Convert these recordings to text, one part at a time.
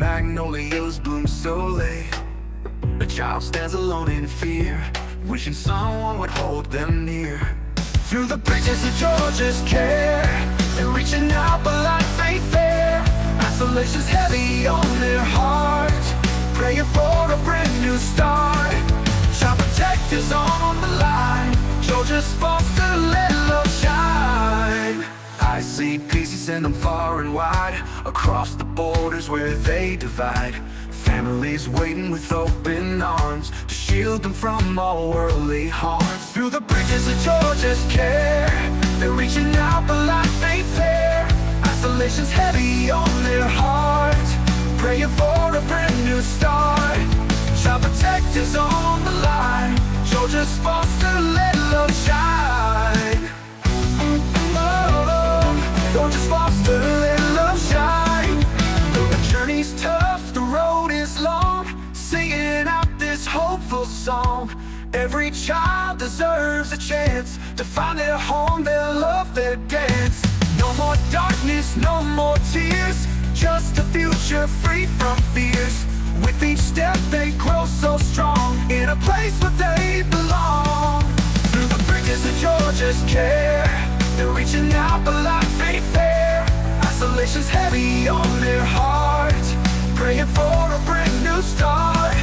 magnolias bloom so late. A child stands alone in fear, wishing someone would hold them near. Through the bridges of Georgia's care, they're reaching out but life ain't fair. Isolation's heavy on their heart, praying for a brand new start. Child protectors on the line, Georgia's foster, let love shine. I see peace, you send them far and wide, across the borders where they divide. Families waiting with open arms to shield them from all worldly harms. Through the bridges of Georgia's care, they're reaching out but life ain't fair. Isolation's heavy on their heart, praying for a brand new start. Child protectors on the line, Georgia's foster, let love shine. Oh, Georgia's foster, let love shine. Though the journey's tough, the road is long, singing out this hopeful song. Every child deserves a chance to find their home, their love, their dance. No more darkness, no more tears, just a future free from fears. With each step they grow so strong, in a place where they belong. Through the bridges of Georgia's care, they're reaching out but life ain't fair. Isolation's heavy on their heart, praying for a brand new start.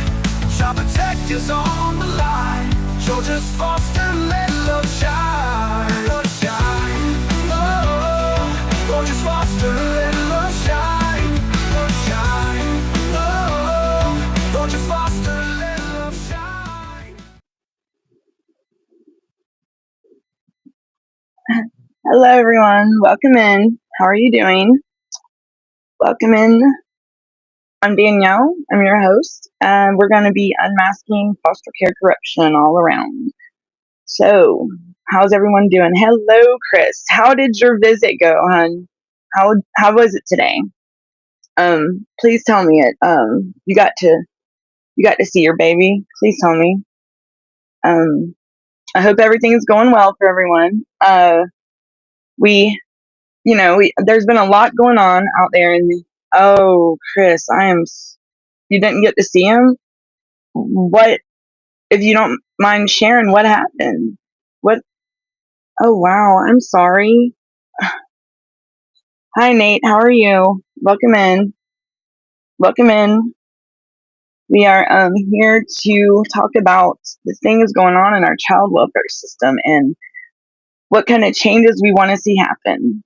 Child protectors on the line, Georgia's foster, let love shine. Love shine. Oh, Georgia's foster, let love shine. Love shine. Oh, Georgia's foster, let love shine. Hello everyone, welcome in. How are you doing? Welcome in. I'm Danielle, I'm your host, and we're going to be unmasking foster care corruption all around. So, how's everyone doing? Hello, Chris. How did your visit go, hon? How was it today? Please tell me it. You got to see your baby. Please tell me. Um, I hope everything is going well for everyone. We there's been a lot going on out there oh, Chris, you didn't get to see him? What, if you don't mind sharing, what happened? What, oh wow, I'm sorry. Hi Nate, how are you? Welcome in. Welcome in. We are here to talk about the things going on in our child welfare system and what kind of changes we want to see happen.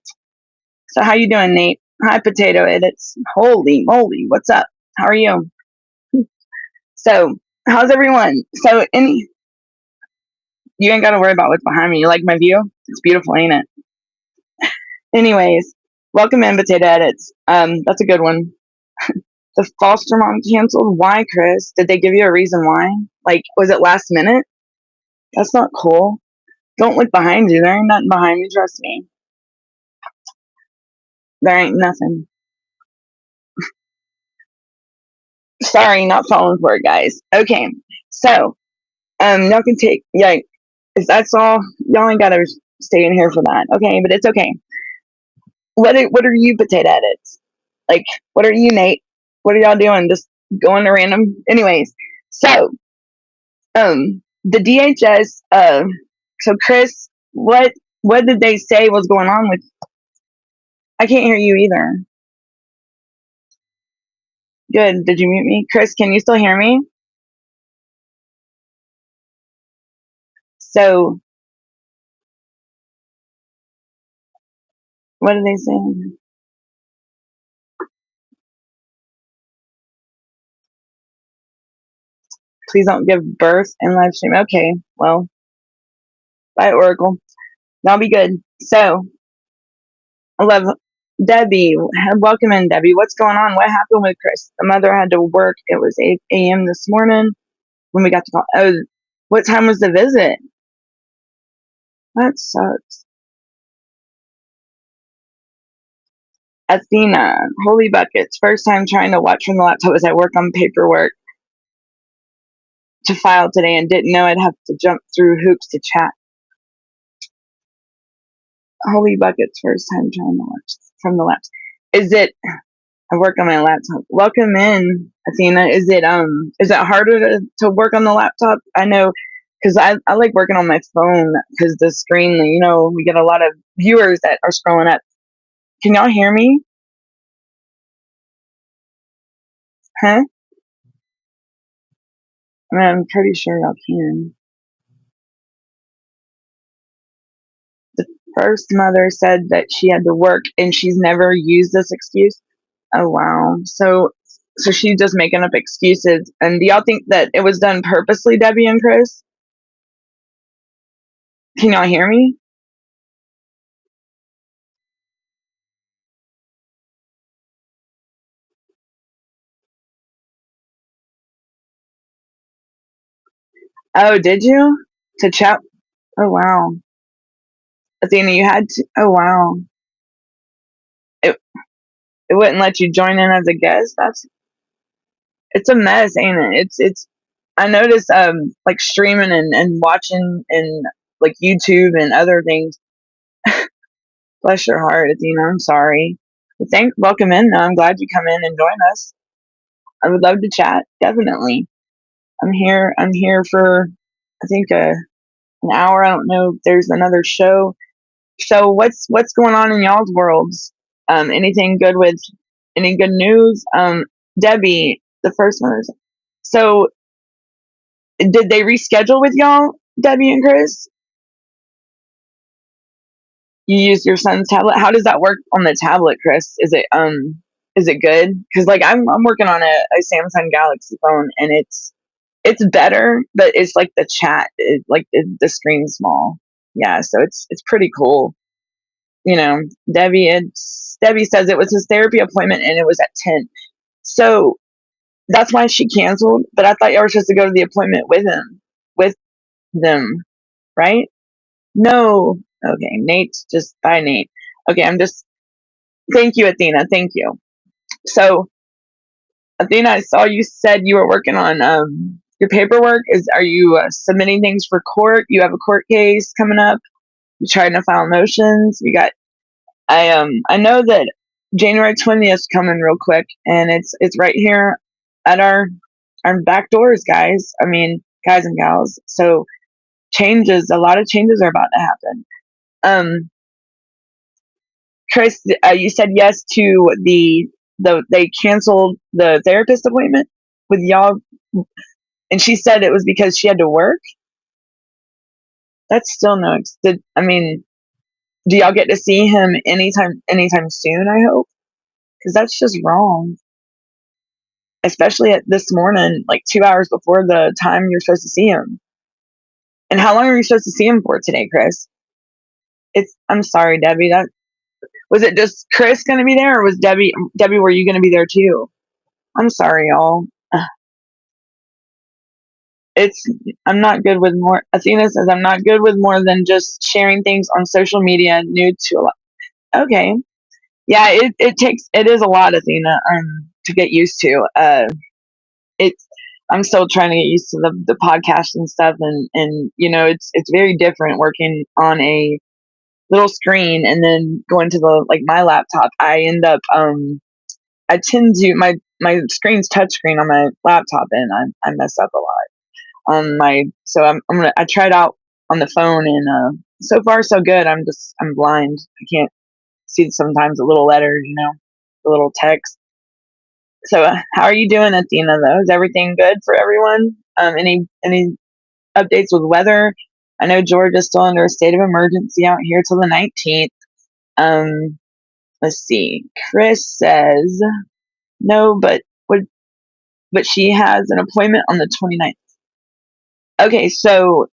So how you doing, Nate? Hi Potato Edits. Holy moly, what's up? How are you? So, how's everyone? You ain't got to worry about what's behind me. You like my view? It's beautiful, ain't it? Anyways, welcome in, Potato Edits. That's a good one. The foster mom canceled. Why, Chris? Did they give you a reason why? Like, was it last minute? That's not cool. Don't look behind you. There ain't nothing behind me. Trust me. There ain't nothing. Sorry, not falling for it, guys. Okay, so y'all can take if that's all, y'all ain't gotta stay in here for that. Okay, but it's okay. What are you, Potato Edits? Like, what are you, Nate? What are y'all doing? Just going to random. Anyways, so the DHS. So Chris, what did they say was going on with? I can't hear you either. Good. Did you mute me, Chris? Can you still hear me? So what are they saying? Please don't give birth in live stream. Okay. Well, bye, Oracle. That'll be good. So I love Debbie. Welcome in, Debbie. What's going on? What happened with Chris? The mother had to work. It was 8 a.m. this morning when we got to call. Oh, what time was the visit? That sucks. Athena, holy buckets. First time trying to watch from the laptop as I work on paperwork to file today and didn't know I'd have to jump through hoops to chat. Holy buckets, first time trying to watch from the laptop. Is it I work on my laptop. Welcome in, Athena. Is it harder to work on the laptop? I know because I like working on my phone because the screen, we get a lot of viewers that are scrolling up. Can y'all hear me? Huh? I'm pretty sure y'all can. The first mother said that she had to work and she's never used this excuse. Oh wow. So she's just making up excuses. And do y'all think that it was done purposely, Debbie and Chris? Can y'all hear me? Oh, did you? To chat? Oh wow. Athena, you had to. Oh wow. It it wouldn't let you join in as a guest. It's a mess, ain't it? It's. I noticed like streaming and watching and like YouTube and other things. Bless your heart, Athena. I'm sorry. But welcome in. I'm glad you come in and join us. I would love to chat. Definitely. I'm here. I'm here for I think an hour. I don't know if there's another show. So what's going on in y'all's worlds? Anything good with any good news? Debbie, the first one. So did they reschedule with y'all, Debbie and Chris? You used your son's tablet. How does that work on the tablet, Chris? Is it good? Because like I'm working on a Samsung Galaxy phone and it's better, but it's like the chat, the screen's small. Yeah, so it's pretty cool. You know, Debbie says it was his therapy appointment and it was at 10. So that's why she canceled. But I thought y'all were supposed to go to the appointment with them, right? No. Okay, Nate's just bye, Nate. Okay, I'm just thank you, Athena. Thank you. So Athena, I saw you said you were working on your paperwork. Are you submitting things for court? You have a court case coming up. You trying to file motions. You got. I know that January 20th is coming real quick, and it's right here at our back doors, guys. I mean, guys and gals. So a lot of changes are about to happen. Chris, you said yes to they canceled the therapist appointment with y'all, and she said it was because she had to work. That's still no. I mean, do y'all get to see him anytime soon? I hope, because that's just wrong. Especially at this morning, like 2 hours before the time you're supposed to see him. And how long are you supposed to see him for today, Chris? I'm sorry, Debbie. That was it. Just Chris going to be there, or was Debbie? Debbie, were you going to be there too? I'm sorry, y'all. It's I'm not good with more. Athena says I'm not good with more than just sharing things on social media new to a lot. Okay, yeah, it is a lot, Athena, to get used to. It's I'm still trying to get used to the podcast and stuff, and it's very different working on a little screen and then going to the like my laptop. I end up I tend to my screen's touchscreen on my laptop, and I mess up a lot on my. So I tried out on the phone, and so far so good. I'm blind. I can't see sometimes the little letters, the little text. So how are you doing, Athena? Though, is everything good for everyone? Any updates with weather? I know Georgia's still under a state of emergency out here till the 19th. Um, let's see. Chris says no, but she has an appointment on the 29th. Okay, so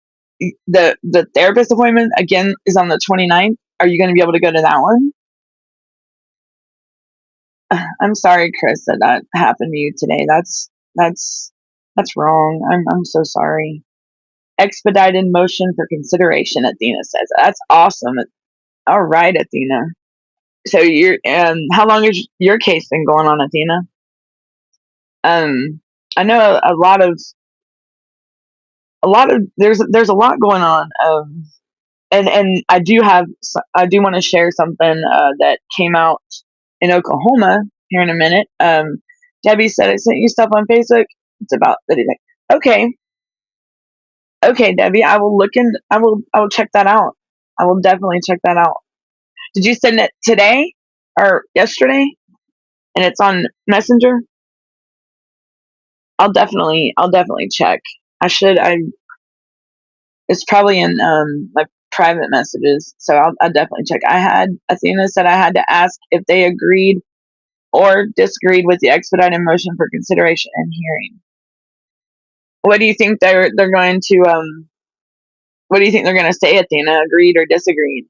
the therapist appointment again is on the 29th. Are you going to be able to go to that one? I'm sorry, Chris, that happened to you today. That's wrong. I'm so sorry. Expedited motion for consideration, Athena says. That's awesome. All right, Athena. So how long has your case been going on, Athena? I know a lot of there's a lot going on. And I do want to share something that came out in Oklahoma. here in a minute. Debbie said I sent you stuff on Facebook. It's about that. Okay. Okay, Debbie, I will look in. I will check that out. I will definitely check that out. Did you send it today or yesterday? And it's on Messenger. I'll definitely check. I it's probably in my private messages, so I'll definitely check. Athena said I had to ask if they agreed or disagreed with the expedited motion for consideration and hearing. What do you think they're going to what do you think they're going to say, Athena? Agreed or disagreed?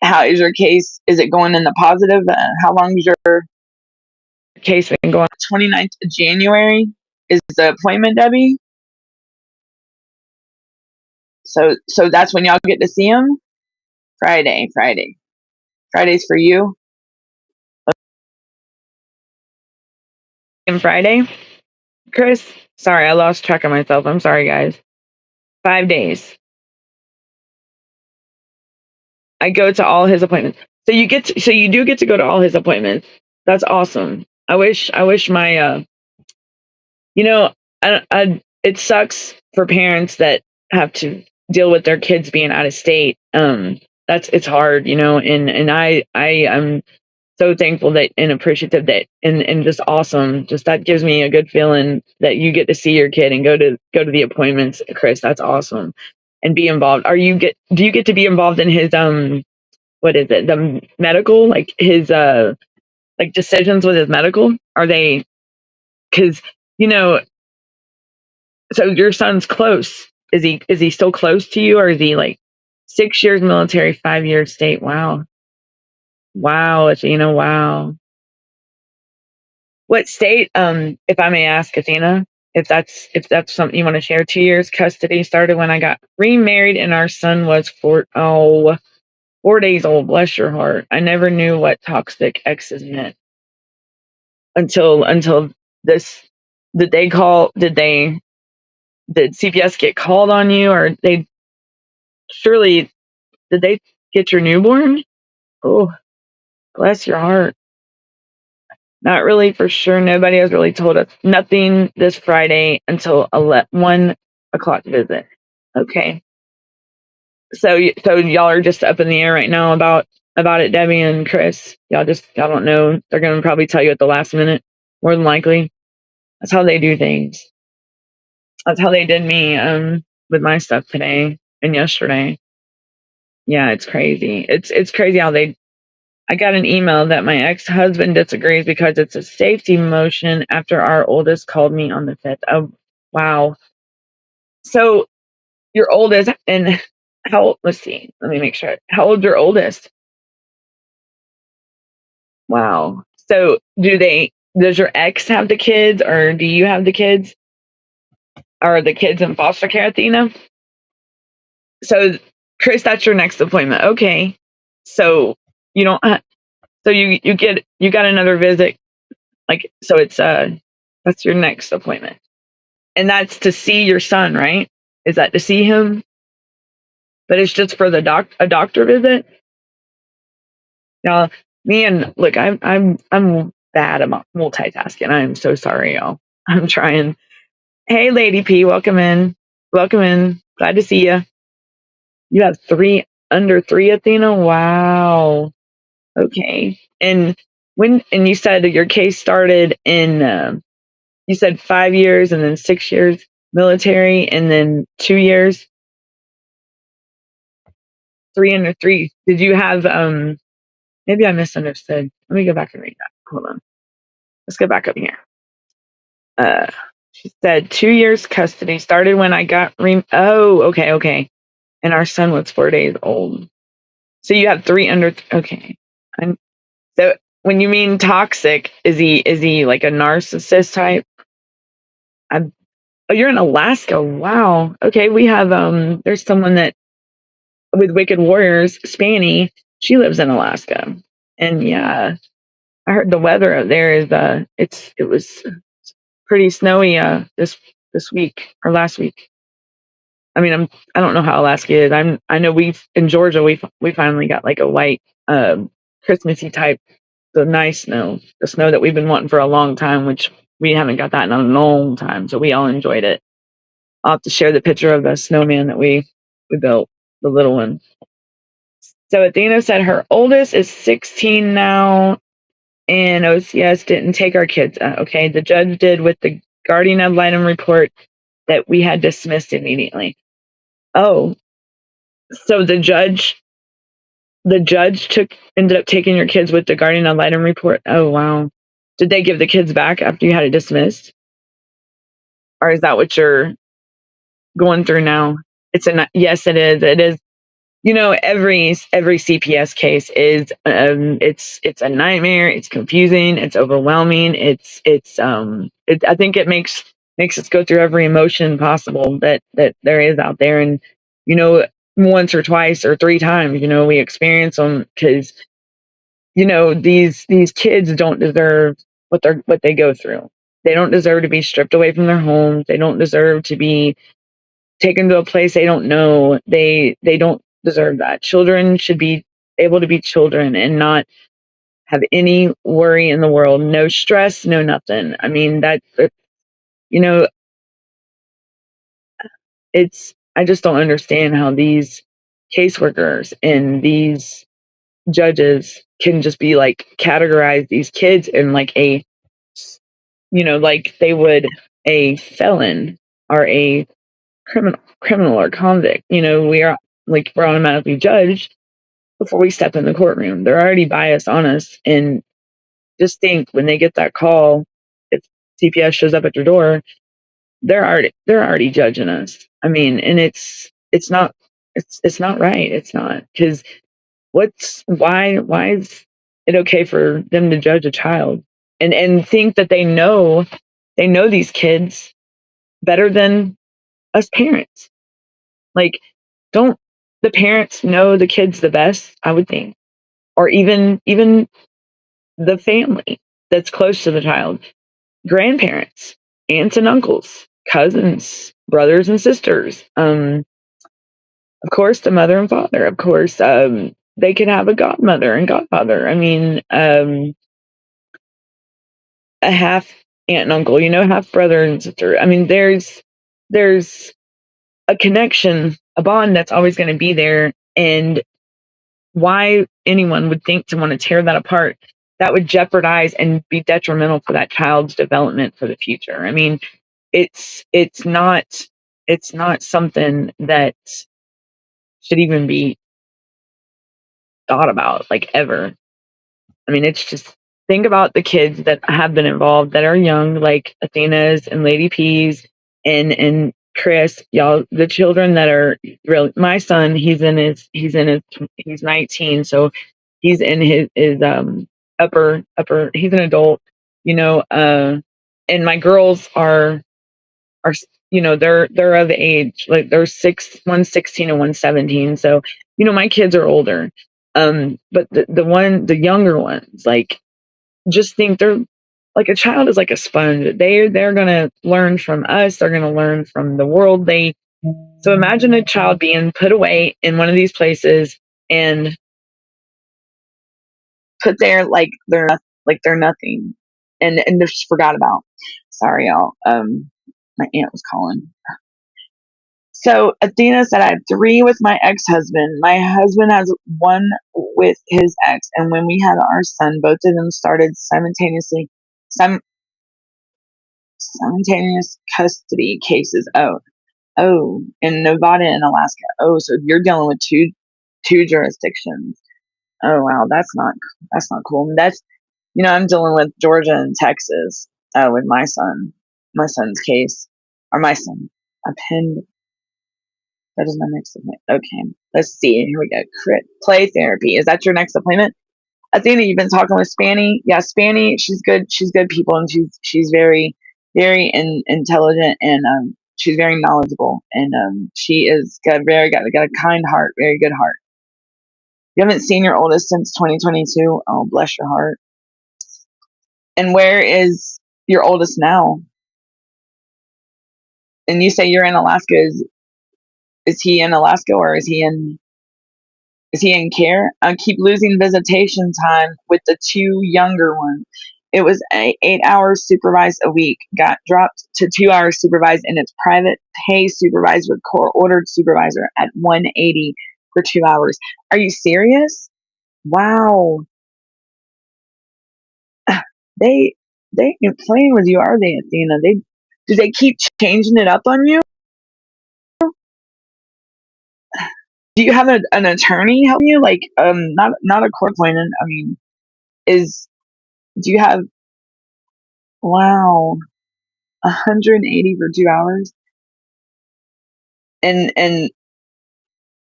How is your case? Is it going in the positive? How long is your case been going? 29th of January is the appointment, Debbie. So that's when y'all get to see him. Fridays for you. And Friday, Chris. Sorry, I lost track of myself. I'm sorry, guys. 5 days. I go to all his appointments. So you do get to go to all his appointments. That's awesome. I wish my you know, it sucks for parents that have to deal with their kids being out of state. It's hard, and I am so thankful that and appreciative that and just awesome. Just that gives me a good feeling that you get to see your kid and go to the appointments, Chris. That's awesome. And be involved. Do you get to be involved in his what is it? The medical, like his like decisions with his medical? Are they cuz you know, so your son's close. Is he still close to you, or is he like 6 years military, 5 years state? Wow. Wow, Athena, wow. What state, if I may ask, Athena, if that's something you want to share? 2 years custody started when I got remarried and our son was 4 days old. Bless your heart. I never knew what toxic exes meant until this. Did CPS get called on you, or surely did they get your newborn? Oh, bless your heart. Not really for sure. Nobody has really told us nothing this Friday until 1 o'clock visit. Okay. So y'all are just up in the air right now about it, Debbie and Chris. Y'all don't know. They're gonna probably tell you at the last minute, more than likely. That's how they do things. That's how they did me with my stuff today and yesterday. Yeah, it's crazy. It's crazy how I got an email that my ex-husband disagrees because it's a safety motion after our oldest called me on the 5th. Oh, wow. So your oldest, and let's see, let me make sure. How old's your oldest? Wow. So does your ex have the kids, or do you have the kids? Are the kids in foster care, Athena? So Chris, that's your next appointment. Okay. So you don't, so you got another visit. Like, so that's your next appointment. And that's to see your son, right? Is that to see him? But it's just for a doctor visit? Now, look, I'm bad about multitasking. I'm so sorry, y'all. I'm trying. Hey, Lady P, welcome in. Welcome in. Glad to see you. You have under three, Athena? Wow. Okay. And you said that your case started in, you said 5 years and then 6 years military and then 2 years, 3 under 3. Did you have, maybe I misunderstood. Let me go back and read that. Hold on. Let's go back up here. She said 2 years custody started when I got oh, okay. And our son was 4 days old. So you have 3 under, okay. So when you mean toxic, is he like a narcissist type? Oh, you're in Alaska. Wow. Okay, we have there's someone that with Wicked Warriors, Spanny, she lives in Alaska. And yeah, I heard the weather out there is it was pretty snowy this week or last week. I mean, I don't know how Alaska is. I know in Georgia we finally got like a white Christmassy type the nice snow, the snow that we've been wanting for a long time, which we haven't got that in a long time. So we all enjoyed it. I'll have to share the picture of the snowman that we built, the little one. So Athena said her oldest is 16 now, and OCS didn't take our kids. Okay, the judge did with the guardian ad litem report that we had dismissed immediately. Oh, so the judge ended up taking your kids with the guardian ad litem report. Oh wow. Did they give the kids back after you had it dismissed? Or is that what you're going through now? Yes, it is. It is. You know, every CPS case is it's a nightmare. It's confusing. It's overwhelming. I think it makes us go through every emotion possible that there is out there, and you know, once or twice or three times, you know, we experience them because you know these kids don't deserve what they go through. They don't deserve to be stripped away from their homes. They don't deserve to be taken to a place they don't know. They don't deserve that. Children should be able to be children and not have any worry in the world, no stress, no nothing. I mean you know, I just don't understand how these caseworkers and these judges can just be like categorize these kids in like like they would a felon or a criminal or convict. You know, we're automatically judged before we step in the courtroom. They're already biased on us, and just think when they get that call, if CPS shows up at your door, they're already judging us. I mean, and it's not it's not right. It's not because why is it okay for them to judge a child and think that they know these kids better than us parents? Like, don't the parents know the kids the best? I would think, or even the family that's close to the child, grandparents, aunts and uncles, cousins, brothers and sisters. Of course, the mother and father. Of course, they can have a godmother and godfather. I mean, a half aunt and uncle. You know, half brother and sister. I mean, there's a connection, a bond that's always going to be there, and why anyone would think to want to tear that apart, that would jeopardize and be detrimental for that child's development for the future. I mean, it's not something that should even be thought about, like, ever. I mean, it's just, think about the kids that have been involved that are young, like Athena's and Lady P's and Chris, y'all, the children that are really, my son, he's 19, so he's in his upper, he's an adult, you know, and my girls are you know, they're of age, like they're one's 16 and one's 17, so you know my kids are older, but the younger ones, like, just think they're like, a child is like a sponge. They're gonna learn from us. They're gonna learn from the world. So imagine a child being put away in one of these places and put there like they're nothing, and they're just forgot about. Sorry, y'all. My aunt was calling. So Athena said, I have three with my ex-husband. My husband has one with his ex, and when we had our son, both of them started simultaneous custody cases. Oh, in Nevada and Alaska. Oh, so you're dealing with two jurisdictions. Oh wow, that's not cool. That's, you know, I'm dealing with Georgia and Texas. With my son's case, or my son. A pen. That is my next appointment. Okay, let's see. Here we go. Play therapy. Is that your next appointment? Athena, you've been talking with Spanny. Yeah, Spanny. She's good. She's good people, and she's very intelligent, and she's very knowledgeable, and she is got a kind heart, very good heart. You haven't seen your oldest since 2022. Oh, bless your heart. And where is your oldest now? And you say you're in Alaska. Is he in Alaska, or is Is he in care? I keep losing visitation time with the two younger ones. It was 8 hours supervised a week, got dropped to 2 hours supervised, and it's private pay supervised with court ordered supervisor at 180 for 2 hours. Are you serious? Wow. They they ain't playing with you, are they, Athena? Do they keep changing it up on you? Do you have an attorney helping you? Like not a court appointment. I mean, is do you have wow 180 for 2 hours, and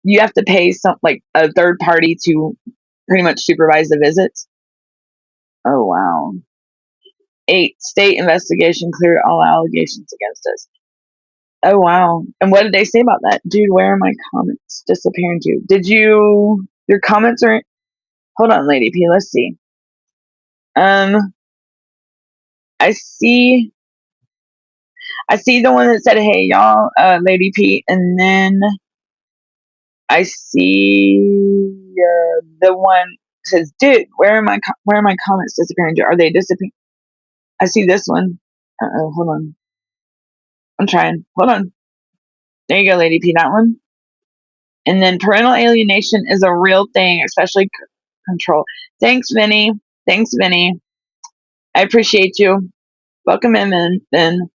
you have to pay some like a third party to pretty much supervise the visits. Oh wow. 8 state investigation cleared all allegations against us. Oh wow. And what did they say about that? Dude, where are my comments disappearing to? Did you your comments are hold on, Lady P, let's see. Um I see the one that said, "Hey y'all, Lady P," and then I see the one that says, "Dude, where are my comments disappearing to? Are they disappearing?" I see this one. Hold on. I'm trying. Hold on. There you go, Lady P. That one. And then parental alienation is a real thing, especially control. Thanks, Vinny. Thanks, Vinny. I appreciate you. Welcome in, Vin.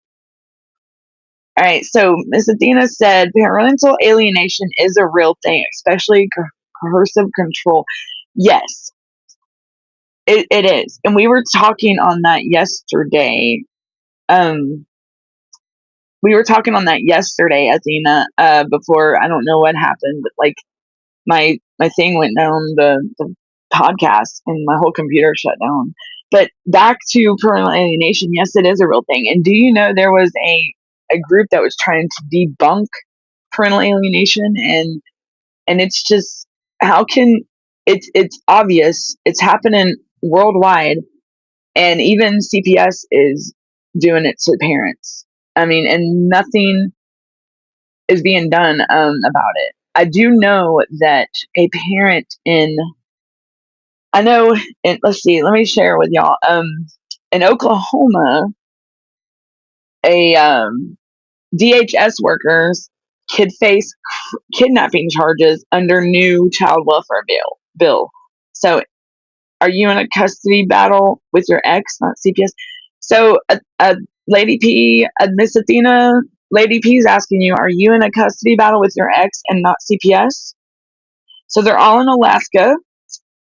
All right. So Miss Athena said parental alienation is a real thing, especially coercive control. Yes, it is. And we were talking on that yesterday. Um, we were talking on that yesterday, Athena. Before I don't know what happened, but like my thing went down the podcast and my whole computer shut down. But back to parental alienation, yes, it is a real thing. And do you know there was a group that was trying to debunk parental alienation, and it's just how can it's obvious it's happening worldwide, and even CPS is doing it to parents. I mean, and nothing is being done about it. I do know that a parent in I know let's see, let me share with y'all. In Oklahoma, a DHS workers could face kidnapping charges under new child welfare bill. So, are you in a custody battle with your ex, not CPS? So, Lady P, Miss Athena, Lady P is asking you, are you in a custody battle with your ex and not CPS? So they're all in Alaska.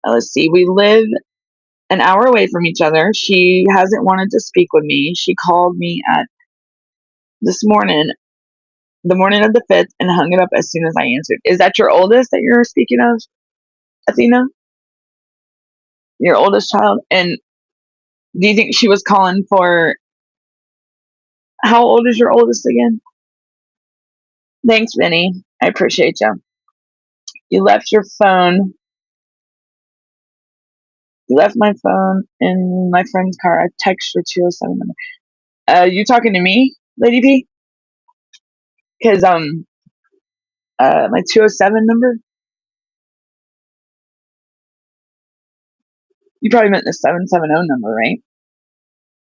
Let's see, we live an hour away from each other. She hasn't wanted to speak with me. She called me at this morning, the morning of the 5th, and hung it up as soon as I answered. Is that your oldest that you're speaking of, Athena? Your oldest child? And do you think she was calling for how old is your oldest again? Thanks, Vinny. I appreciate you. You left your phone. You left my phone in my friend's car. I text your 207 number. You talking to me, Lady P? Because my 207 number. You probably meant the 770 number, right?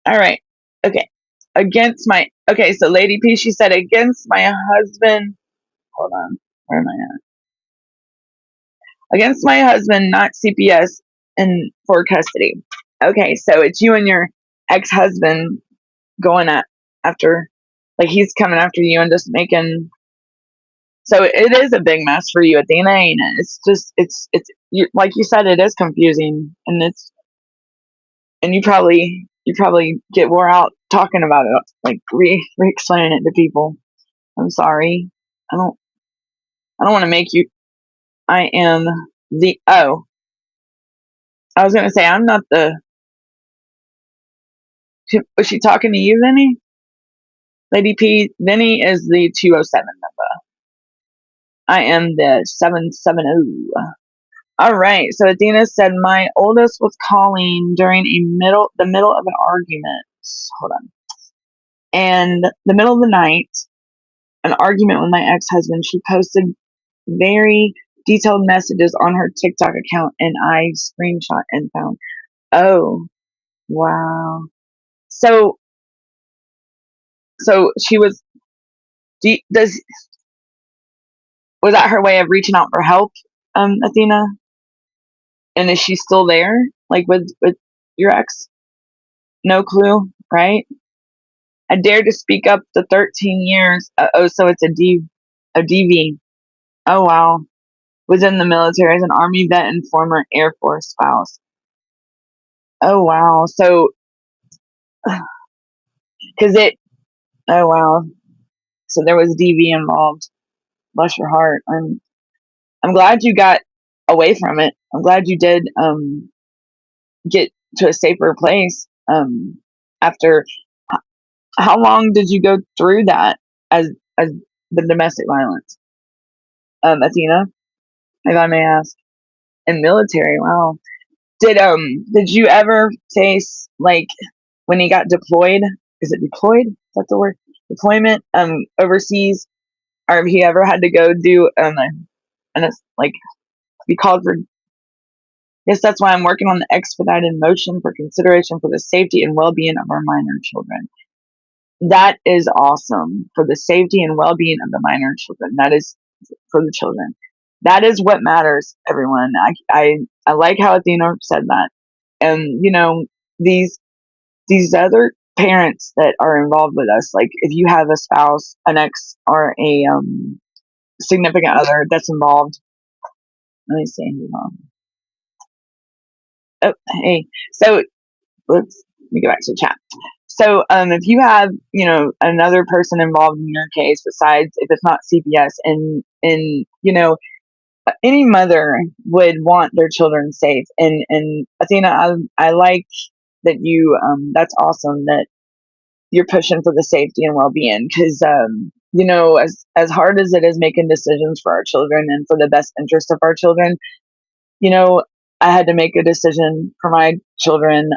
All right. Okay. Okay, so Lady P, she said against my husband. Hold on. Where am I at? Against my husband, not CPS, and for custody. Okay, so it's you and your ex-husband going after, like he's coming after you and just making. So it is a big mess for you, Athena, ain't it? It's just it's you, like you said, it is confusing, and you probably get wore out talking about it, like re-explaining it to people. I'm sorry. I don't I don't want to make you. I am the oh. I was gonna say I'm not the. Was she talking to you, Vinny? Lady P. Vinny is the 207 number. I am the 770. All right. So Athena said my oldest was calling during the middle of an argument. Hold on. And the middle of the night, an argument with my ex-husband. She posted very detailed messages on her TikTok account, and I screenshot and found. Oh, wow. So, so she was. Does was that her way of reaching out for help, Athena? And is she still there, like with your ex? No clue, right? I dared to speak up the 13 years. Oh, so it's a DV. Oh wow. Was in the military as an Army vet and former Air Force spouse. Oh wow. So, because it. Oh wow. So there was DV involved. Bless your heart. I'm glad you got away from it. I'm glad you did get to a safer place. After how long did you go through that as the domestic violence, Athena? If I may ask. In military, wow. Did you ever face, like, when he got deployed? Is it deployed? Is that the word? Deployment overseas, or have he ever had to go do and it's like be called for. Yes, that's why I'm working on the expedited motion for consideration for the safety and well-being of our minor children. That is awesome, for the safety and well-being of the minor children. That is for the children. That is what matters, everyone. I like how Athena said that. And these other parents that are involved with us, like if you have a spouse, an ex, or a significant other that's involved. Let me see. Oh, hey. So let me go back to the chat. So, if you have, another person involved in your case besides, if it's not CPS, and any mother would want their children safe. And Athena, I like that you. That's awesome that you're pushing for the safety and well being, because as hard as it is making decisions for our children and for the best interest of our children, you know, I had to make a decision for my children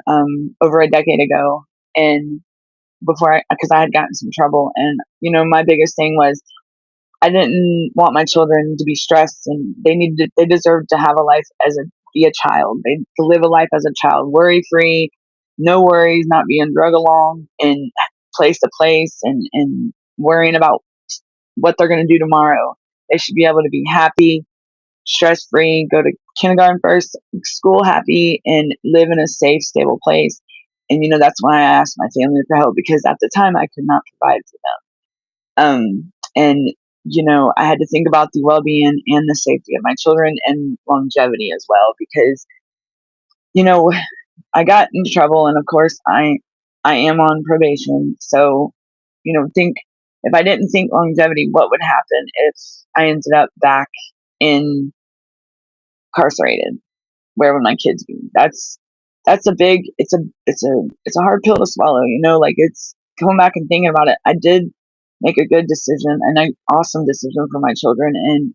over a decade ago, and because I had gotten some trouble, and my biggest thing was I didn't want my children to be stressed, and they deserved to have a life be a child. They to live a life as a child, worry free, no worries, not being drug along and place to place, and worrying about what they're going to do tomorrow. They should be able to be happy, stress free, go to kindergarten first, school happy, and live in a safe, stable place. And that's why I asked my family for help, because at the time I could not provide for them. And I had to think about the well-being and the safety of my children and longevity as well, because you know I got into trouble, and of course I am on probation. So think, if I didn't think longevity, what would happen if I ended up back incarcerated? Where would my kids be? That's a big, it's a hard pill to swallow, like, it's coming back and thinking about it. I did make a good decision and an awesome decision for my children, and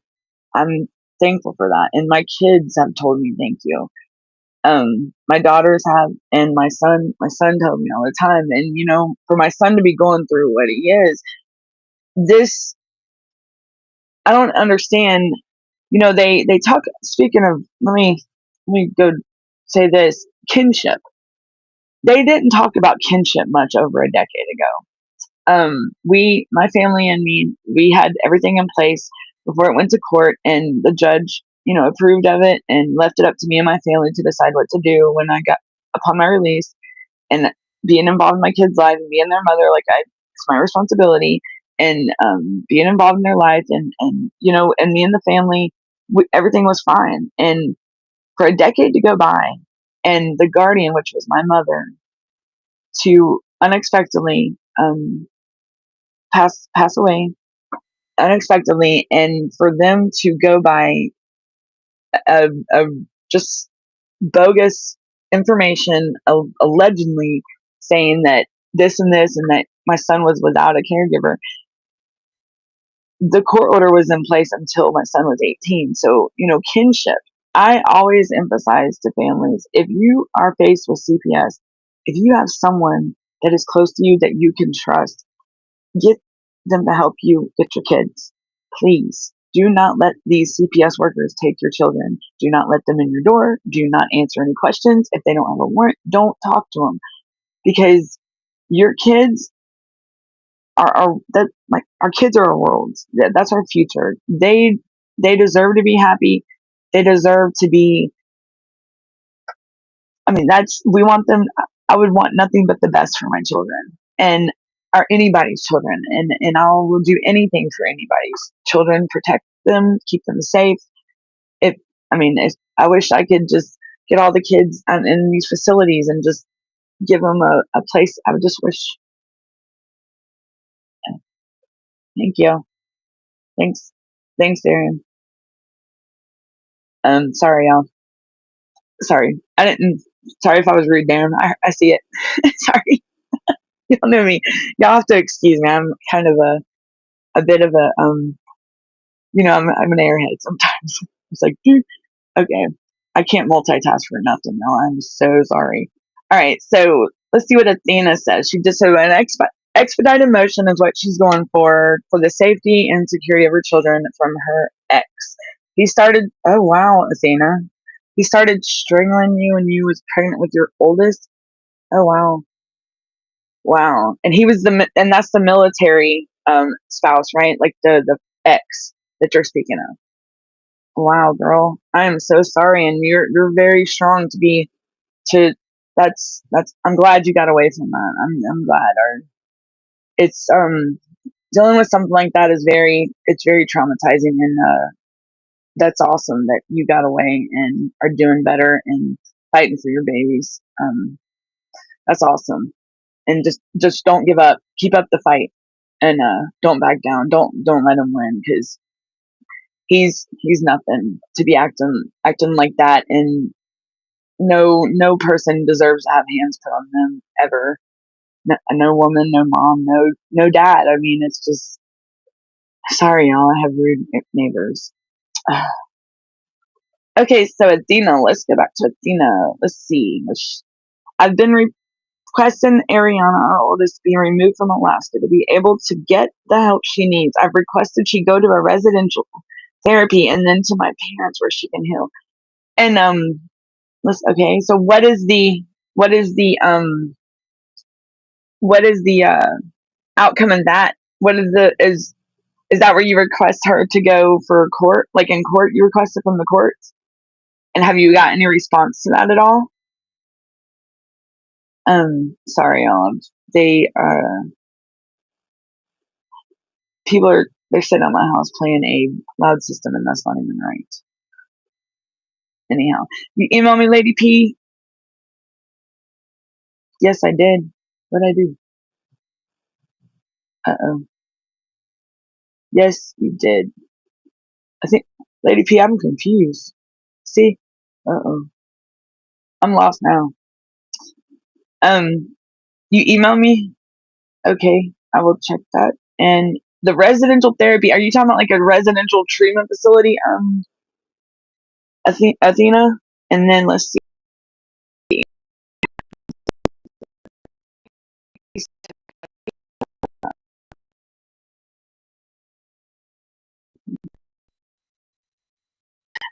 I'm thankful for that. And my kids have told me thank you. My daughters have, and my son told me all the time. And for my son to be going through what he is, this, I don't understand. They talk, speaking of, let me go say this, kinship. They didn't talk about kinship much over a decade ago. My family and me, we had everything in place before it went to court, and the judge, approved of it and left it up to me and my family to decide what to do when I got upon my release. And being involved in my kids' life and being their mother, it's my responsibility. And being involved in their life, and me and the family, everything was fine. And for a decade to go by, and the guardian, which was my mother, to unexpectedly pass away unexpectedly, and for them to go by a just bogus information, allegedly saying that this and this, and that my son was without a caregiver. The court order was in place until my son was 18. So, kinship. I always emphasize to families, if you are faced with CPS, if you have someone that is close to you that you can trust, get them to help you get your kids. Please. Do not let these CPS workers take your children. Do not let them in your door. Do not answer any questions. If they don't have a warrant, don't talk to them, because your kids our kids are our worlds. That's our future. They deserve to be happy. They deserve to be. I mean, that's we want them. I would want nothing but the best for my children and or anybody's children, and I will do anything for anybody's children. Protect them, keep them safe. If if I wish I could just get all the kids in these facilities and just give them a place. I would just wish. Thank you. Thanks. Thanks, Darren. Sorry, y'all. Sorry. I didn't. Sorry if I was rude, Darren. I see it. Sorry. You don't know me. Y'all have to excuse me. I'm kind of a bit of a I'm an airhead sometimes. It's like, dude, okay, I can't multitask for nothing. No, I'm so sorry. All right, so let's see what Athena says. She just said an expedited motion is what she's going for the safety and security of her children from her ex. He started. Oh wow, Athena. He started strangling you when you was pregnant with your oldest. Oh wow, wow. And he was and that's the military spouse, right? Like the ex that you're speaking of. Wow, girl. I am so sorry, and you're very strong to be to. That's. I'm glad you got away from that. I'm glad. Or it's dealing with something like that is very traumatizing, and that's awesome that you got away and are doing better and fighting for your babies. That's awesome, and just don't give up. Keep up the fight, and don't back down. Don't let him win, because he's nothing to be acting like that, and no person deserves to have hands put on them ever. No woman, no mom, no dad. I mean, it's just sorry, y'all. I have rude neighbors. Okay, so Athena, let's go back to Athena. Let's see. I've been requesting Ariana, our oldest, to be removed from Alaska to be able to get the help she needs. I've requested she go to a residential therapy and then to my parents where she can heal. And okay, so what is the outcome in that? What is the is that where you request her to go for court? Like in court, you request it from the courts? And have you got any response to that at all? Sorry, y'all. They people they're sitting at my house playing a loud system, and that's not even right. Anyhow, you email me, Lady P. Yes, I did. What I do? Oh. Yes, you did. I think, Lady P. I'm confused. See? Oh. I'm lost now. You email me? Okay, I will check that. And the residential therapy, are you talking about like a residential treatment facility? Athena? And then let's see.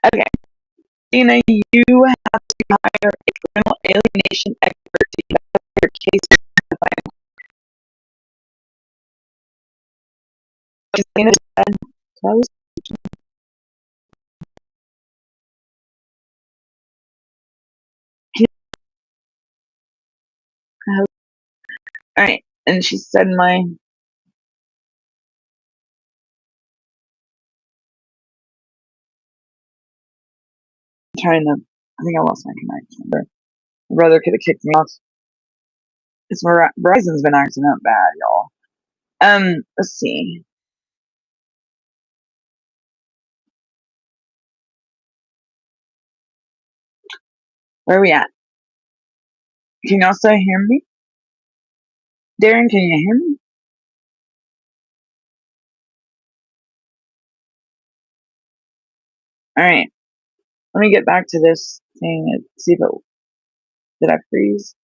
Okay, Athena, you have to hire a criminal alienation expert to evaluate your case. Athena said, close. All right, and she said trying to. I think I lost my connection. My brother could have kicked me off. It's Verizon's been acting up bad, y'all. Let's see. Where are we at? Can y'all still hear me? Darren, can you hear me? All right. Let me get back to this thing and see if it did I freeze?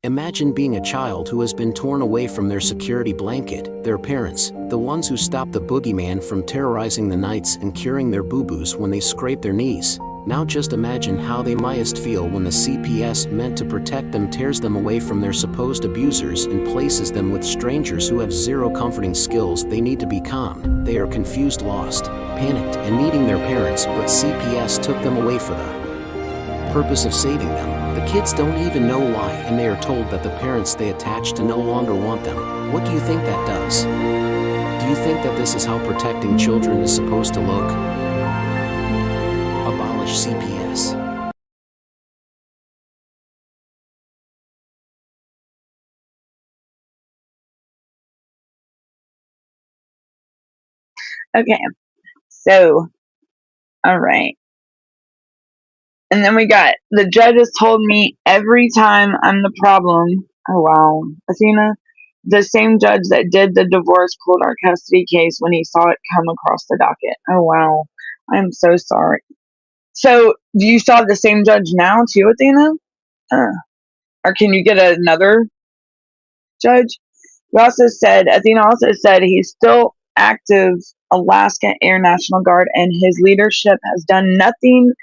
Imagine being a child who has been torn away from their security blanket, their parents, the ones who stop the boogeyman from terrorizing the nights and curing their boo-boos when they scrape their knees. Now just imagine how they must feel when the CPS meant to protect them tears them away from their supposed abusers and places them with strangers who have zero comforting skills. They need to be calmed. They are confused, lost, panicked, and needing their parents, but CPS took them away for the purpose of saving them. The kids don't even know why, and they are told that the parents they attach to no longer want them. What do you think that does? Do you think that this is how protecting children is supposed to look? Abolish CPS. Okay, so, all right. And then we got the judge has told me every time I'm the problem. Oh wow, Athena, the same judge that did the divorce pulled our custody case when he saw it come across the docket. Oh wow, I'm so sorry. So, do you still have the same judge now too, Athena? Uh, or can you get another judge? Athena also said he's still active Alaska Air National Guard, and his leadership has done nothing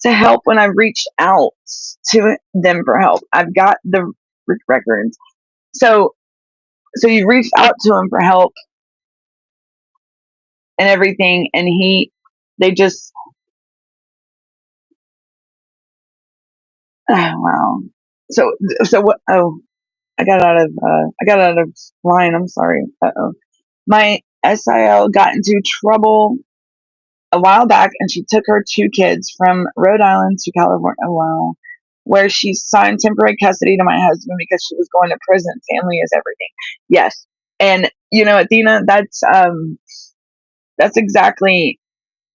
to help when I've reached out to them for help. I've got the records. So, so you reached out to him for help and everything, and they just, oh, wow. So what? Oh, I got out of line. I'm sorry. Uh-oh. My SIL got into trouble a while back, and she took her two kids from Rhode Island to California. Oh, wow. Where she signed temporary custody to my husband because she was going to prison. Family is everything. Yes. And Athena, that's exactly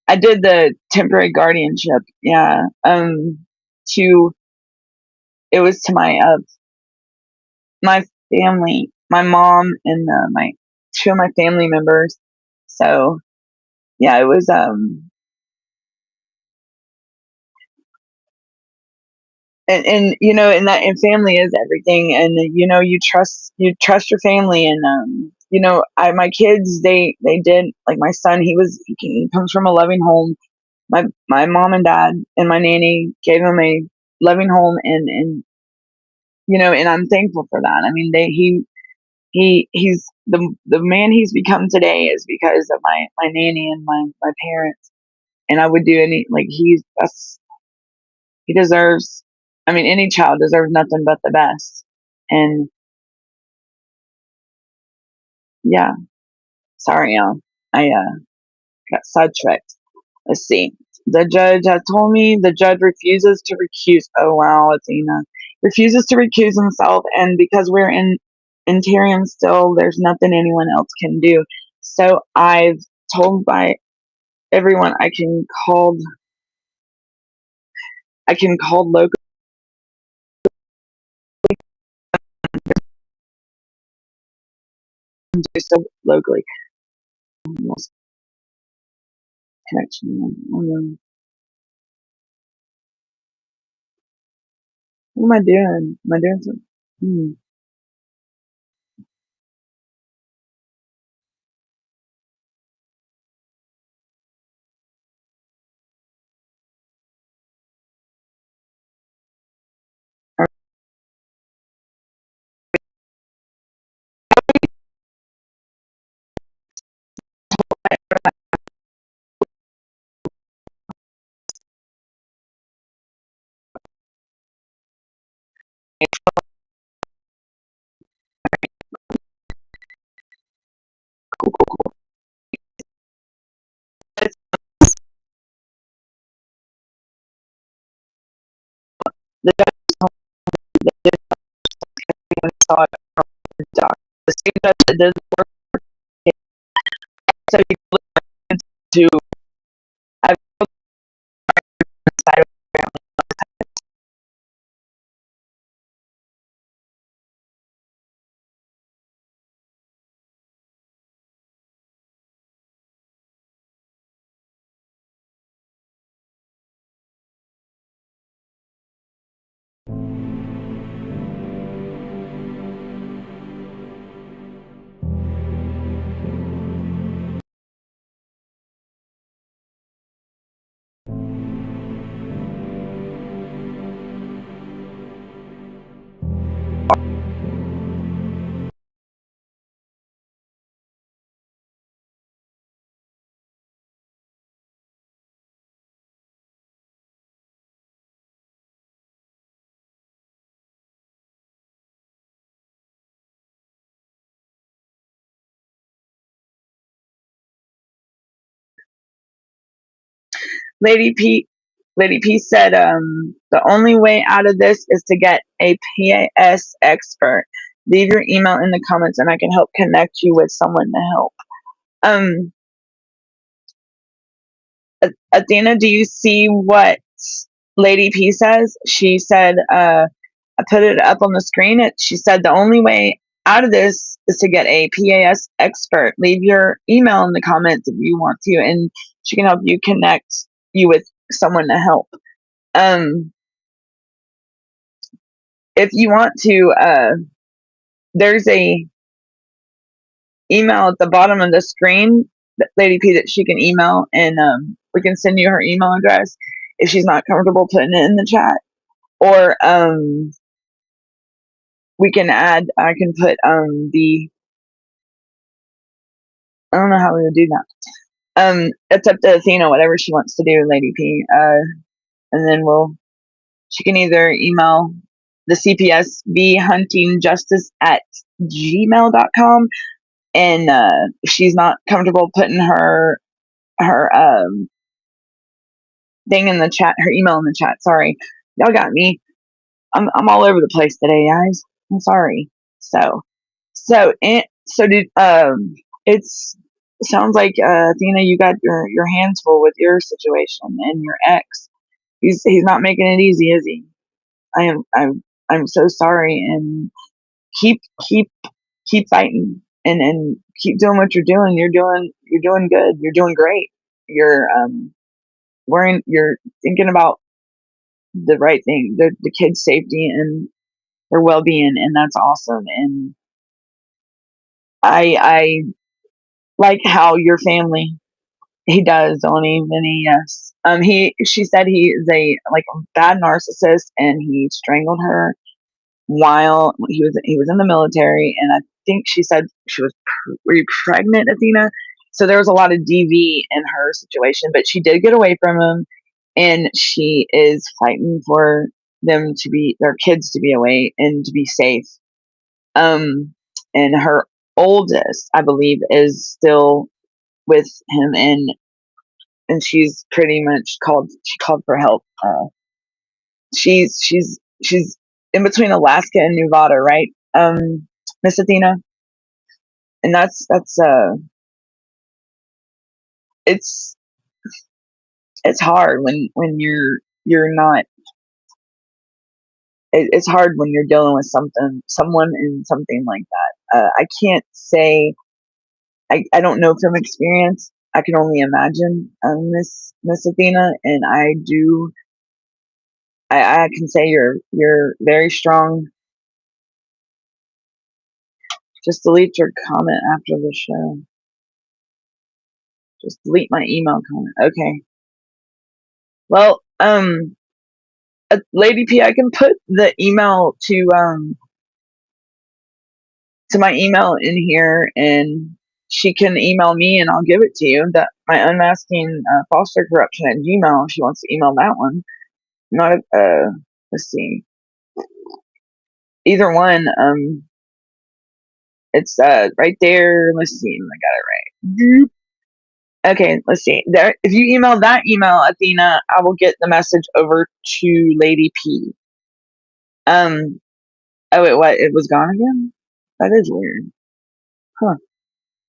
I did the temporary guardianship. Yeah. To It was to my family, my mom and my two of my family members. So yeah, it was and family is everything, and you trust your family, and I my kids, they did, like my son, he comes from a loving home. My mom and dad and my nanny gave him a loving home, and I'm thankful for that. I mean, he's the man he's become today is because of my nanny and my parents. And I would do any, like, he deserves, I mean, any child deserves nothing but the best. And yeah, sorry, I got sidetracked. Let's see. The judge has told me the judge refuses to recuse. Oh wow, Athena refuses to recuse himself, and because we're in interim still, there's nothing anyone else can do. So I've told by everyone I can call local and do so locally. Lost connection. What am I doing? Am I doing something? Hmm. Cool, cool, cool. The judge told me that when he saw it from the doc, the same judge that did the work, so he looked into I've side of the family. Lady P said, the only way out of this is to get a PAS expert. Leave your email in the comments and I can help connect you with someone to help. Um, Athena, do you see what Lady P says? She said, I put it up on the screen. She said the only way out of this is to get a PAS expert. Leave your email in the comments if you want to, and she can help you connect you with someone to help. If you want to, there's a email at the bottom of the screen, Lady P, that she can email, and we can send you her email address if she's not comfortable putting it in the chat, or we can add. I can put the. I don't know how we would do that. It's up to Athena, whatever she wants to do, Lady P. And then she can either email the CPSB huntingjustice at gmail.com. And if she's not comfortable putting her thing in the chat, her email in the chat, sorry, y'all got me. I'm all over the place today, guys. I'm sorry. It's sounds like Athena, you got your hands full with your situation and your ex. He's not making it easy, is he? I'm so sorry, and keep keep keep fighting, and keep doing what you're doing. You're doing good. You're doing great. You're thinking about the right thing, the kids' safety and their well being, and that's awesome. And I like how your family. He does, don't he, Vinny? Yes. She said he is a bad narcissist, and he strangled her while he was in the military, and I think she said she was were you pregnant, Athena? So there was a lot of DV in her situation, but she did get away from him, and she is fighting for their kids to be away and to be safe. Um, and her oldest, I believe, is still with him, and she's pretty much called for help. She's in between Alaska and Nevada, right? Miss Athena, and that's it's it's hard when you're not. It's hard when you're dealing with someone and something like that. I can't say. I don't know from experience. I can only imagine, Miss Athena, and I do. I can say you're very strong. Just delete your comment after the show. Just delete my email comment. Okay. Well, Lady P, I can put the email to my email in here, and she can email me, and I'll give it to you. That my unmasking foster corruption at Gmail. If she wants to email that one. Not let's see. Either one. It's right there. Let's see. I got it right. Okay, let's see. There, if you email that email, Athena, I will get the message over to Lady P. Oh wait, what? It was gone again? That is weird. Huh.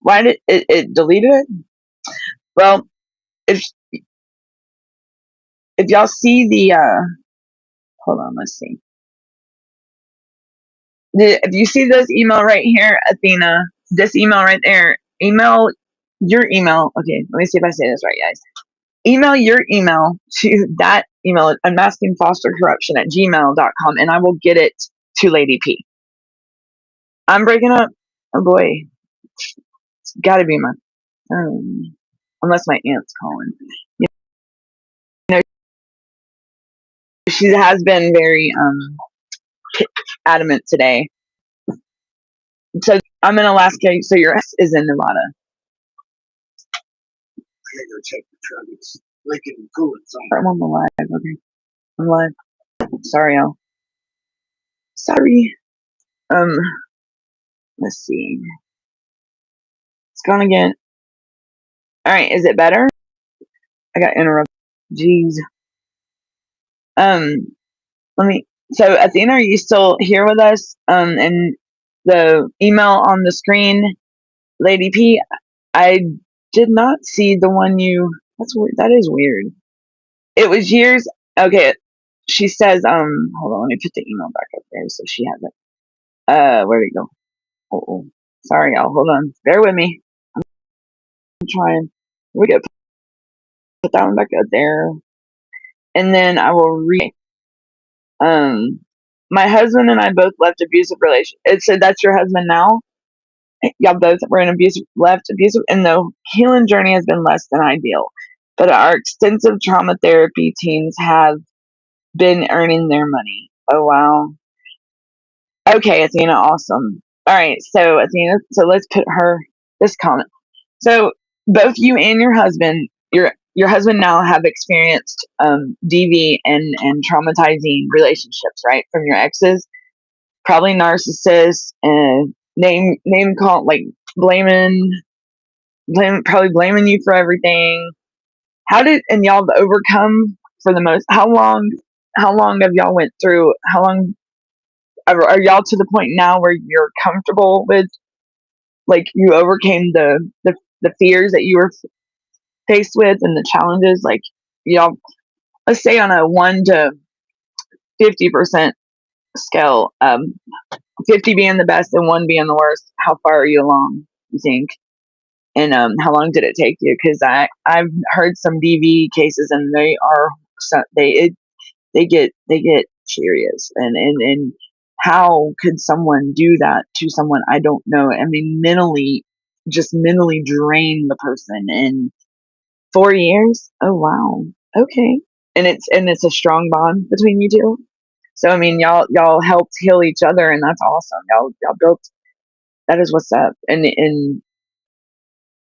Why did it deleted it? Well, if y'all see the hold on, let's see. If you see this email right here, Athena, this email right there, email your email. Okay, let me see if I say this right, guys. Email your email to that email, unmaskingfostercorruption at gmail.com, and I will get it to Lady P. I'm breaking up. Oh boy. It's gotta be my unless my aunt's calling. You know, she has been very adamant today. So I'm in Alaska, so your ass is in Nevada. I gotta go check the truck. It's leaking coolant somewhere. I'm on the live. Okay, I'm live. Sorry, y'all. Sorry. Let's see. It's gone again. All right, is it better? I got interrupted. Jeez. Um, let me. So, Athena, are you still here with us? And the email on the screen, Lady P. I did not see the one you. That's weird. That is weird. It was years. Okay. She says. Hold on. Let me put the email back up there so she has it. Where'd it go? Oh, sorry, y'all. Hold on. Bear with me. I'm trying. We go. Put that one back up there, and then I will read. Um, my husband and I both left abusive relations. It said that's your husband now. Y'all both were in abusive, and the healing journey has been less than ideal. But our extensive trauma therapy teams have been earning their money. Oh wow. Okay, Athena, awesome. All right, so Athena, so let's put her this comment. So both you and your husband now have experienced DV and traumatizing relationships, right, from your exes, probably narcissists and name call like blaming probably blaming you for everything. How did and y'all have overcome for the most? How long have y'all went through? How long are y'all to the point now where you're comfortable with like you overcame the fears that you were faced with and the challenges like y'all let's say on a 1 to 50% scale, 50 being the best and 1 being the worst, how far are you along, you think? And how long did it take you? Because I've heard some DV cases and they are they get serious and how could someone do that to someone? I don't know. I mean, mentally drain the person in 4 years. Oh wow. Okay. And it's a strong bond between you two. So I mean, y'all helped heal each other, and that's awesome. Y'all built. That is what's up, and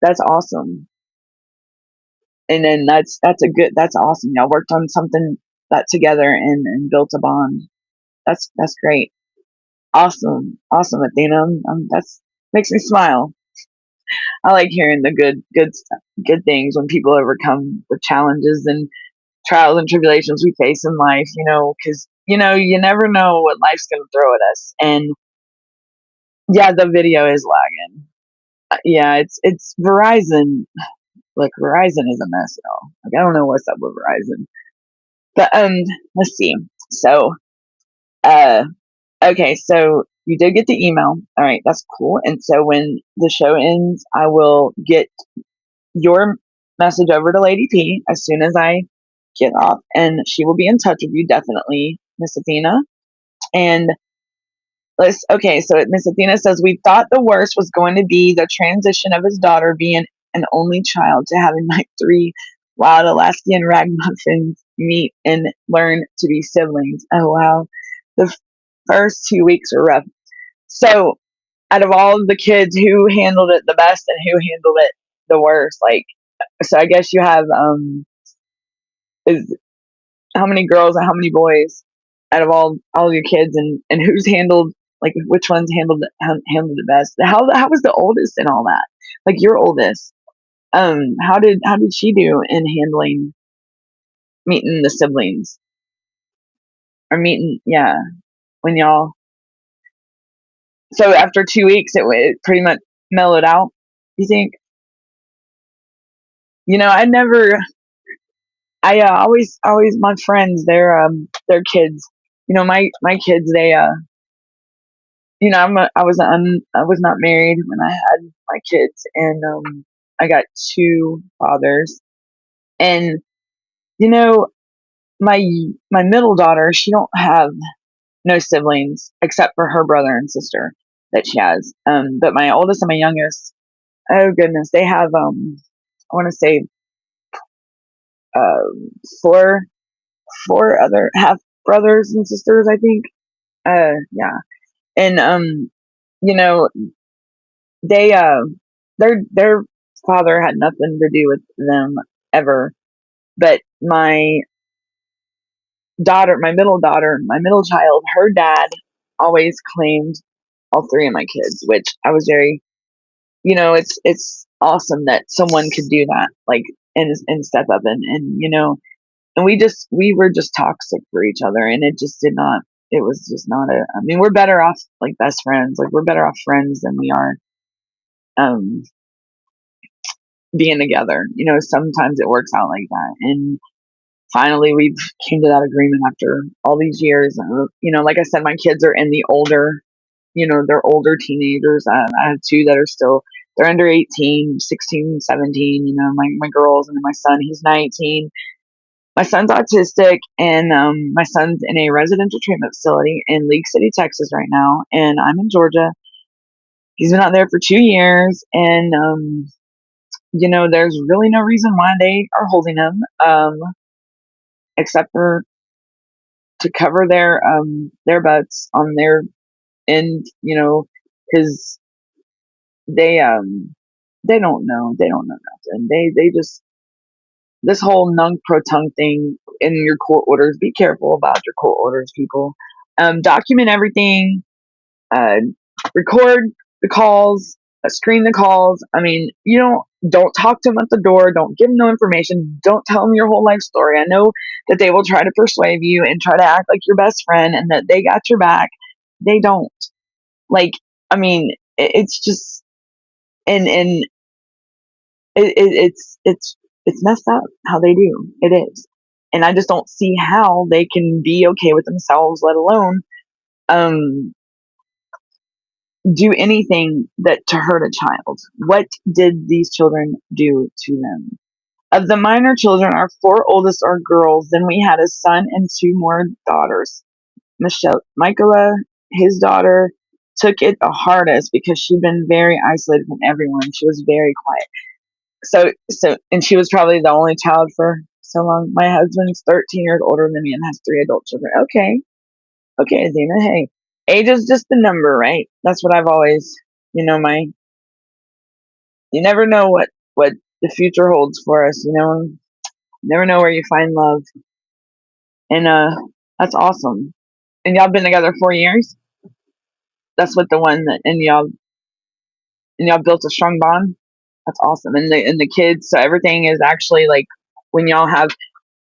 that's awesome. And then that's awesome. Y'all worked on something that together and built a bond. That's great. Awesome, Athena. That's makes me smile. I like hearing the good stuff, good things when people overcome the challenges and trials and tribulations we face in life. Because you never know what life's gonna throw at us. And yeah, the video is lagging. Yeah, it's Verizon. Like Verizon is a mess, y'all. Like I don't know what's up with Verizon. But let's see. So uh okay, so you did get the email. All right, that's cool. And so when the show ends, I will get your message over to Lady P as soon as I get off, and she will be in touch with you definitely, Miss Athena. And okay, so Miss Athena says we thought the worst was going to be the transition of his daughter being an only child to having like 3 wild Alaskan ragamuffins meet and learn to be siblings. Oh wow, the first 2 weeks were rough. So out of all of the kids, who handled it the best and who handled it the worst? Like, so I guess you have is how many girls and how many boys out of all your kids, and who's handled like which ones handled the best? How was the oldest and all that? Like your oldest, how did she do in handling meeting the siblings or meeting yeah when y'all? So after 2 weeks, it pretty much mellowed out. You think? I never. I always my friends, their kids. My kids. I was not married when I had my kids, and I got 2 fathers, and you know, my my middle daughter, she don't have no siblings except for her brother and sister that she has. But my oldest and my youngest, oh goodness, they have I want to say um, four four other half brothers and sisters, I think. Yeah, and you know, they their father had nothing to do with them ever. But my middle child, her dad always claimed all 3 of my kids, which I was very, it's awesome that someone could do that, like and step up and and we were just toxic for each other, and it was just not I mean, we're better off like best friends. Like, we're better off friends than we are um being together. Sometimes it works out like that. And finally we've came to that agreement after all these years. Like I said, my kids are in the older, they're older teenagers. I have two that are still, they're under 18, 16, 17, my girls, and then my son, he's 19. My son's autistic, and my son's in a residential treatment facility in League City, Texas right now, and I'm in Georgia. He's been out there for 2 years, and there's really no reason why they are holding him, except for to cover their butts on their end, because they don't know nothing. They just, this whole nunc pro tunc thing in your court orders. Be careful about your court orders, people. Document everything. uh, Record the calls, screen the calls. I mean, don't talk to them at the door. Don't give them no information. Don't tell them your whole life story. I know that they will try to persuade you and try to act like your best friend and that they got your back. They don't. Like, I mean, it's just, and it's messed up how they do. It is, and I just don't see how they can be okay with themselves, let alone um do anything that to hurt a child. What did these children do to them? Of the minor children, our four oldest are girls. Then we had a son and two more daughters. Michaela, his daughter, took it the hardest because she'd been very isolated from everyone. She was very quiet. And she was probably the only child for so long. My husband's 13 years older than me and has three adult children. Okay, Zena. Hey, age is just a number, right? That's what I've always, my you never know what the future holds for us. You never know where you find love, and that's awesome. And y'all been together 4 years. That's what the one that and y'all built a strong bond. That's awesome. And the kids, so everything is actually like when y'all have.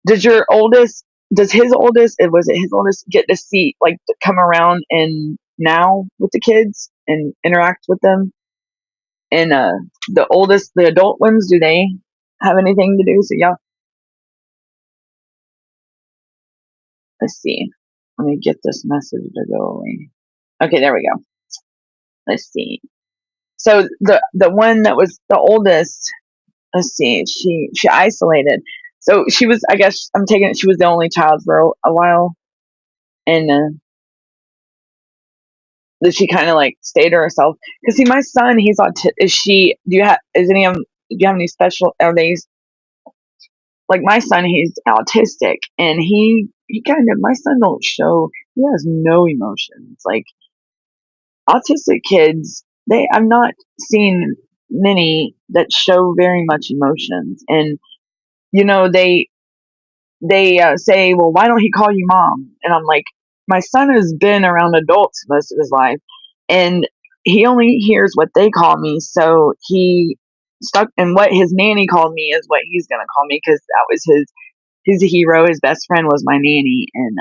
Does your oldest? Does his oldest? Was it his oldest get to see like to come around and now with the kids and interact with them? And the oldest, the adult ones, do they have anything to do? So y'all, let's see. Let me get this message to go away. Okay, there we go. Let's see. So the one that was the oldest, let's see, she isolated. So she was, I guess I'm taking it, she was the only child for a while, and that she kind of like stayed to herself. Because see, my son, he's autistic. Is she? Do you have? Is any of them? Do you have any special? Are they like my son? He's autistic, and he kind of, my son don't show. He has no emotions. Like autistic kids, I've not seen many that show very much emotions, and they say, well, why don't he call you mom? And I'm like, my son has been around adults most of his life, and he only hears what they call me. So he stuck, and what his nanny called me is what he's gonna call me, because that was his hero. His best friend was my nanny, and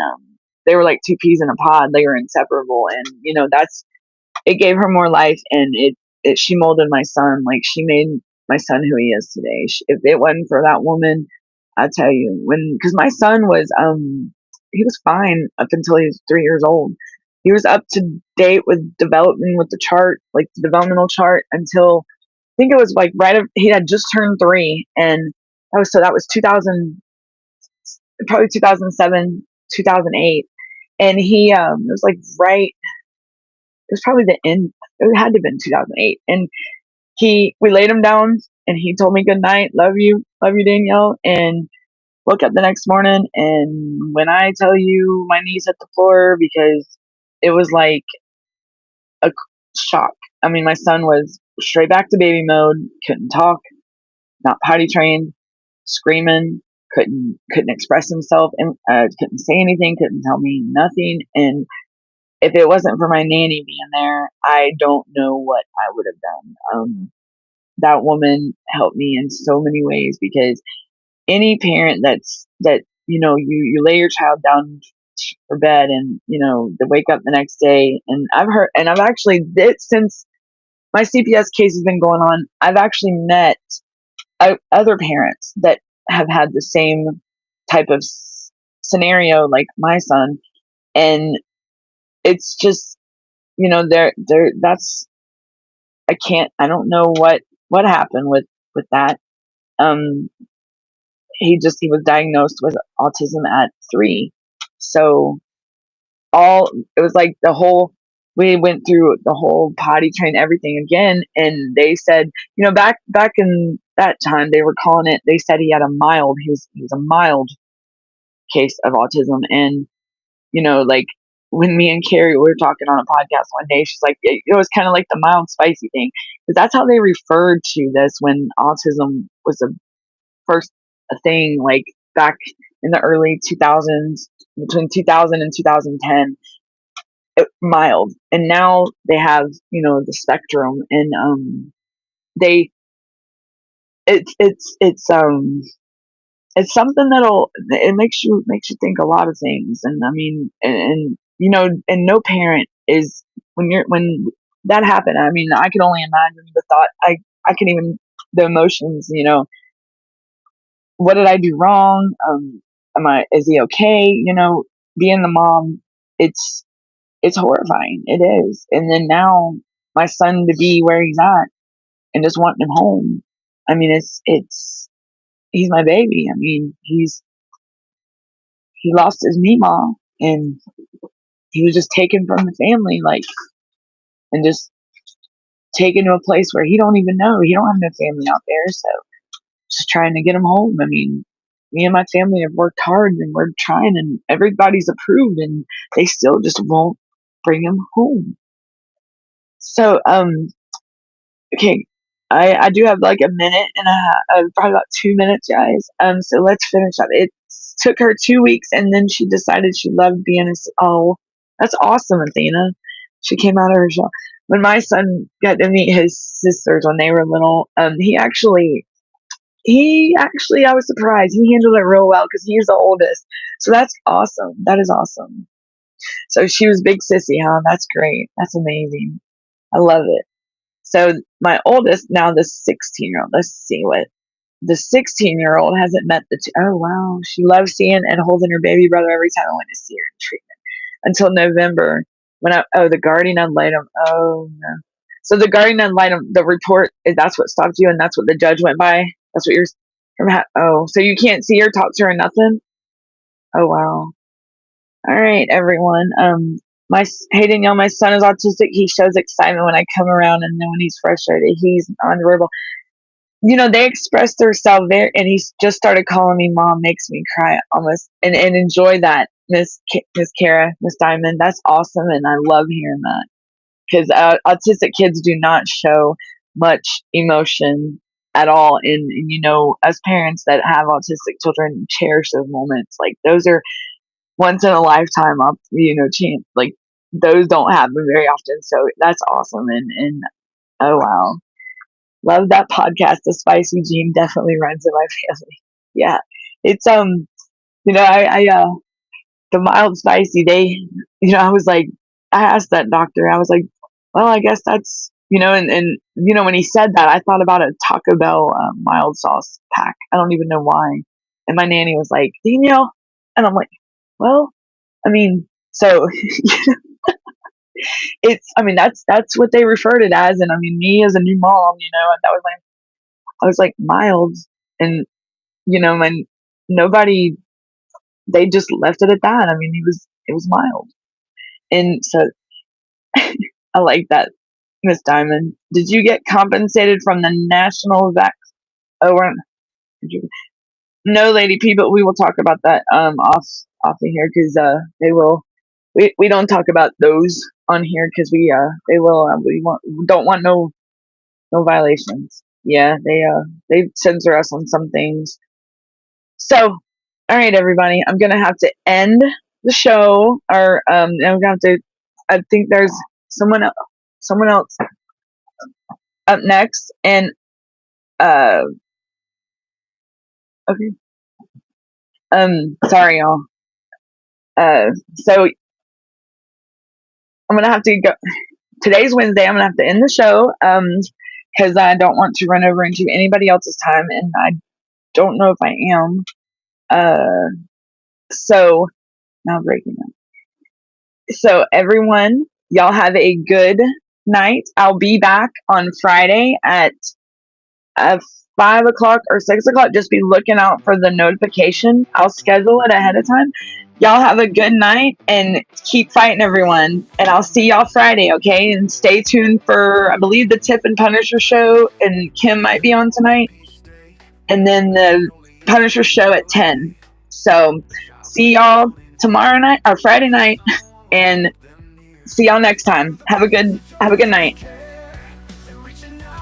they were like two peas in a pod. They were inseparable, and that's, it gave her more life, and she molded my son. Like, she made my son who he is today. If it wasn't for that woman, I tell you, because my son was he was fine up until he was 3 years old. He was up to date with development, with the chart, like the developmental chart, until I think it was like he had just turned 3, and that was 2000, probably 2007, 2008, and it was like right, it was probably the end. It had to have been 2008. And we laid him down, and he told me good night, love you, Danielle. And woke up the next morning, and when I tell you, my knees hit the floor, because it was like a shock. I mean, my son was straight back to baby mode, couldn't talk, not potty trained, screaming, couldn't express himself, and couldn't say anything, couldn't tell me nothing. And if it wasn't for my nanny being there, I don't know what I would have done. That woman helped me in so many ways, because any parent that you lay your child down for bed, and they wake up the next day. And I've actually since my CPS case has been going on, I've actually met other parents that have had the same type of scenario like my son. And it's just, there that's I don't know what happened with that. um he was diagnosed with autism at 3. So all it was like we went through the whole potty train, everything again. And they said, back in that time, they were calling it, they said he was a mild case of autism. And like, when me and Carrie were talking on a podcast one day, she's like, it was kind of like the mild spicy thing, because that's how they referred to this when autism was first a thing, like back in the early 2000s, between 2000 and 2010. Mild. And now they have, the spectrum. And they it's something it makes you think a lot of things. And I mean, and no parent is, when that happened, I mean, I can only imagine the thought. I can even, the emotions, what did I do wrong? Is he okay? Being the mom, it's horrifying. It is. And then now my son to be where he's at and just wanting him home. I mean, he's my baby. I mean, he lost his Mima, and he was just taken from the family, like, and just taken to a place where he don't even know. He don't have no family out there. So just trying to get him home. I mean, me and my family have worked hard, and we're trying, and everybody's approved, and they still just won't bring him home. So, okay, I do have like a minute and a half, probably about 2 minutes, guys. So let's finish up. It took her 2 weeks, and then she decided she loved being oh, that's awesome, Athena. She came out of her shell. When my son got to meet his sisters when they were little, I was surprised. He handled it real well because he's the oldest. So that's awesome. That is awesome. So she was big sissy, huh? That's great. That's amazing. I love it. So my oldest, now the 16-year-old, let's see what the 16-year-old hasn't met the two. Oh, wow. She loves seeing and holding her baby brother every time I went to see her in treatment until November the guardian ad litem. Oh, no. So the guardian ad litem, the report, that's what stopped you, and that's what the judge went by. That's what you're so you can't see her, talk to her, nothing? Oh, wow. All right, everyone. Hey Danielle, my son is autistic. He shows excitement when I come around, and then when he's frustrated, he's nonverbal. They express themselves there, and he just started calling me mom. Makes me cry almost, and enjoy that, Miss Kara, Miss Diamond. That's awesome, and I love hearing that, because autistic kids do not show much emotion at all. And as parents that have autistic children, cherish those moments. Like, those are once in a lifetime chance. Like, those don't happen very often. So that's awesome. And oh, wow, love that podcast. The spicy gene definitely runs in my family. Yeah, it's I the mild spicy, I was like, I asked that doctor, I was like, well, I guess that's, and when he said that, I thought about a Taco Bell mild sauce pack. I don't even know why. And my nanny was like, Danielle, and I'm like, well, I mean, so I mean, that's what they referred it as. And I mean, me as a new mom, that was like, I was like, mild. And when nobody, they just left it at that. I mean, it was mild. And so I like that, Miss Diamond. Did you get compensated from the national oh, no, Lady P, but we will talk about that off of here, because they will, we don't talk about those on here, because they will, don't want no violations. Yeah, they censor us on some things. So, all right, everybody, I'm gonna have to end the show, or I'm gonna have to. I think there's someone else up next, and uh, okay, Sorry, y'all. So I'm gonna have to go. Today's Wednesday. I'm gonna have to end the show. Because I don't want to run over into anybody else's time, and I don't know if I am. So now breaking up. So everyone, y'all have a good night. I'll be back on Friday at 5 o'clock or 6 o'clock. Just be looking out for the notification. I'll schedule it ahead of time. Y'all have a good night and keep fighting, everyone. And I'll see y'all Friday, okay? And stay tuned for, I believe, the Tip and Punisher show, and Kim might be on tonight. And then the Punisher show at 10. So see y'all tomorrow night or Friday night, and see y'all next time. Have a good night.